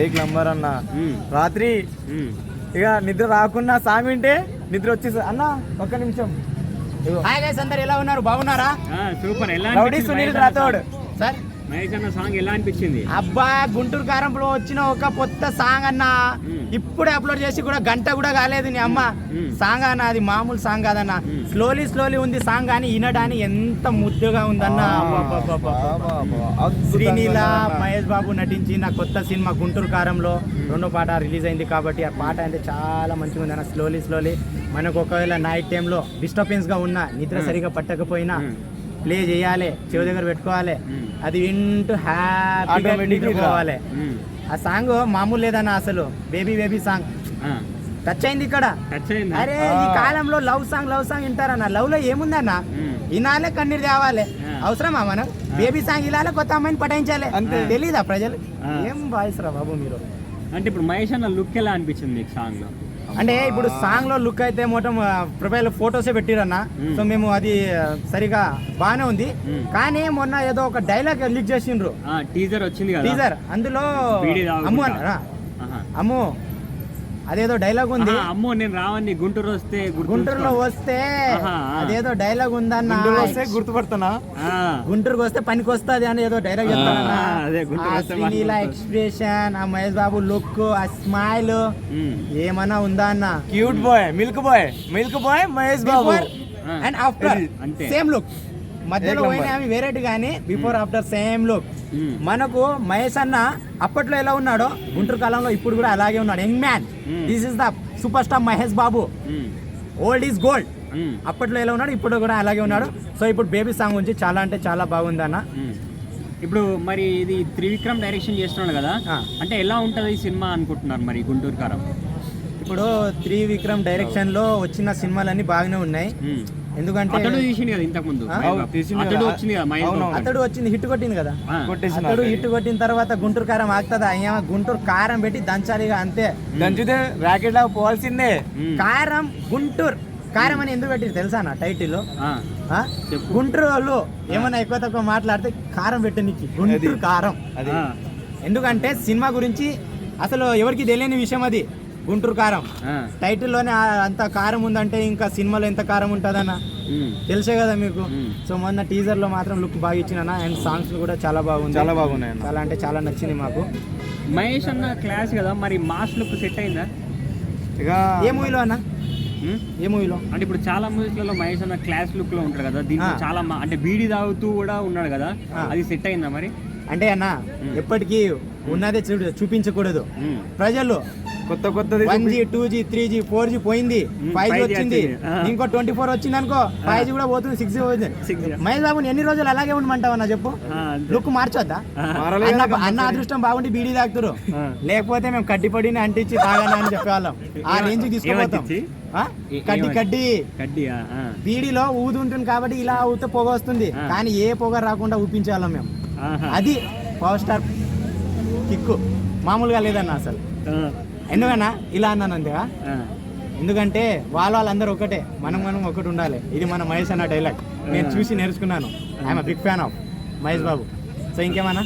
ఏక్ number అన్న. రాత్రి ఇక నిద్ర రాకున్నా సాంగ్ వింటే నిద్ర వచ్చేసి అన్న. ఒక్క నిమిషం. హాయ్ గైస్, అందరు ఎలా ఉన్నారు? బాగున్నారా? సూపర్. ఎలా రౌడీ సునీల్ రాథోడ్ సార్. మహేష్ అన్న సాంగ్ ఎలా అనిపించింది? అబ్బా, గుంటూరు కారంలో వచ్చిన ఒక కొత్త సాంగ్ అన్న. ఇప్పుడే అప్లోడ్ చేసి కూడా గంట కూడా కాలేదు నీ అమ్మ. సాంగ్ అన్న, అది మామూలు సాంగ్ కాదన్న. స్లోలీ ఉంది సాంగ్, కానీ వినడానికి ఎంత ముద్దుగా ఉందన్న. శ్రీనీల మహేష్ బాబు నటించిన కొత్త సినిమా గుంటూరు కారంలో 2వ పాట రిలీజ్ అయింది కాబట్టి ఆ పాట అంటే చాలా మంచిగా ఉంది అన్న. స్లోలీ మనకు ఒకవేళ నైట్ టైంలో డిస్టర్బెన్స్ గా ఉన్నా, నిద్ర సరిగా పట్టకపోయినా ప్లే చేయాలి, చెవి దగ్గర పెట్టుకోవాలి, అది వింటూ హ్యాపీగా నిద్రపోవాలి. ఆ సాంగ్ మామూలు లేదన్న, అసలు బేబీ సాంగ్ టచ్ అయింది ఇక్కడ. అరే ఈ కాలంలో లవ్ సాంగ్ వింటారన్న. లవ్ లో ఏముందన్న? వినాలే, కన్నీరు తేవాలి. అవసరమా మనం? బేబీ సాంగ్ ఇలానే కొత్త అమ్మాయిని పటాయించాలి, తెలీదా ప్రజలు? ఏం వాయిస్ రా బాబు మీరు. అంటే ఇప్పుడు మహేష్ అన్న లుక్ ఎలా అనిపించింది మీకు సాంగ్ లో? అంటే ఇప్పుడు సాంగ్ లో లుక్ అయితే మొత్తం ప్రొఫైల్ ఫోటోసే పెట్టిరన్న. సో మేము అది సరిగా బాగానే ఉంది, కానీ మొన్న ఏదో ఒక డైలాగ్ లీక్ చేసిండ్రు. టీజర్ వచ్చింది కదా, టీజర్. అందులో అమ్ము అన్నారా? అమ్ము అదేదో డైలాగ్ ఉంది. అమ్మో నేను రావని గుంటూరులో వస్తే అదేదో డైలాగ్ ఉందన్న. గుర్తుపడుతున్నా, గుంటూరుకి వస్తే పనికి వస్తుంది అని ఏదో డైలాగ్ చెప్తానన్నా. శ్రీనీల ఎక్స్ప్రెషన్, ఆ మహేష్ బాబు లుక్, ఆ స్మైల్ ఏమన్నా ఉందా అన్న? Cute boy, milk boy Mahesh Babu. And after same look. మధ్యలో పోయినా అవి వెరైటీ, కానీ బిఫోర్ ఆఫ్టర్ సేమ్ లుక్. మనకు మహేష్ అన్న అప్పట్లో ఎలా ఉన్నాడో గుంటూరు కాలంలో ఇప్పుడు కూడా అలాగే ఉన్నాడు. Young man, this is the super star Mahesh Babu. Old is gold. అప్పట్లో ఎలా ఉన్నాడు, ఇప్పుడు కూడా అలాగే ఉన్నాడు. సో ఇప్పుడు బేబీ సాంగ్ గురించి చాలా అంటే చాలా బాగుంది అన్న. ఇప్పుడు మరి ఇది త్రివిక్రమ్ డైరెక్షన్ చేస్తున్నాడు కదా, అంటే ఎలా ఉంటది ఈ సినిమా అనుకుంటున్నారు మరి గుంటూరు కారం? ఇప్పుడు త్రివిక్రమ్ డైరెక్షన్ లో వచ్చిన సినిమాలన్నీ బాగానే ఉన్నాయి. ఎందుకంటే అతడు వచ్చింది హిట్ కొట్టింది కదా. అతడు హిట్ కొట్టిన తర్వాత గుంటూరు కారం ఆగుతుందా? గుంటూరు కారం పెట్టి దంచాలిగా, అంతే. దంచితే రాకెట్ లాగా పోవాల్సిందే. కారం, గుంటూరు కారం అని ఎందుకు పెట్టింది తెలుసా నా టైటిల్? గుంటూరు వాళ్ళు ఏమన్నా ఎక్కువ తక్కువ మాట్లాడితే కారం పెట్టనికి గుంటూరు కారం. ఎందుకంటే సినిమా గురించి అసలు ఎవరికి తెలియని విషయం అది. గుంటూరు కారం టైటిల్లోనే అంత కారం ఉందంటే ఇంకా సినిమాలో ఎంత కారం ఉంటుందన్న తెలిసే కదా మీకు. సో మొన్న టీజర్ లో మాత్రం లుక్ బాగా ఇచ్చిన, అండ్ సాంగ్స్ కూడా చాలా బాగుంది, చాలా బాగున్నాయి, చాలా అంటే చాలా నచ్చింది మాకు. మహేష్ అన్న క్లాస్ కదా, మరి మాస్ లుక్ సెట్ అయిందా? ఇక ఏ మూవీలో అన్న? ఏ మూవీలో అంటే ఇప్పుడు చాలా మూవీస్లలో మహేష్ అన్న క్లాస్ లుక్ లో ఉంటారు కదా, దీంట్లో చాలా అంటే బీడీ తాగుతూ కూడా ఉన్నాడు కదా, అది సెట్ అయిందా మరి? అంటే అన్న ఎప్పటికీ ఉన్నదే చూపించకూడదు. ప్రజలు కొత్త 1G 2G 3G 4G పోయింది, 5G వచ్చింది, ఇంకో 24 వచ్చింది అనుకో, 5G కూడా పోతుంది, 6G పోతుంది. మహేష్ బాబుని ఎన్ని రోజులు అలాగే ఉండమంటావు అన్న చెప్పు? లుక్ మార్చొద్దా? అన్న అదృష్టం బాగుండి బీడీ తాగుతారు, లేకపోతే మేము కడ్డిపడిని అంటించి తాగనా అని చెప్పేవాళ్ళం. ఆ రేంజ్ తీసుకుపోతాం. కడ్డీ బీడీలో ఊదుంటుంది కాబట్టి ఇలా ఊతే పొగ వస్తుంది, కానీ ఏ పొగ రాకుండా ఊపించేవాళ్ళం మేము. అది పవర్ స్టార్ కిక్కు, మామూలుగా లేదన్న అసలు. ఎందుకన్నా ఇలా అన్నాను అంతేగా? ఎందుకంటే వాళ్ళందరూ ఒకటే, మనం ఒకటి ఉండాలి. ఇది మన మహేష్ అన్న డైలాగ్ నేను చూసి నేర్చుకున్నాను. I'm big fan of Mahesh Babu. So ఇంకేమన్నా?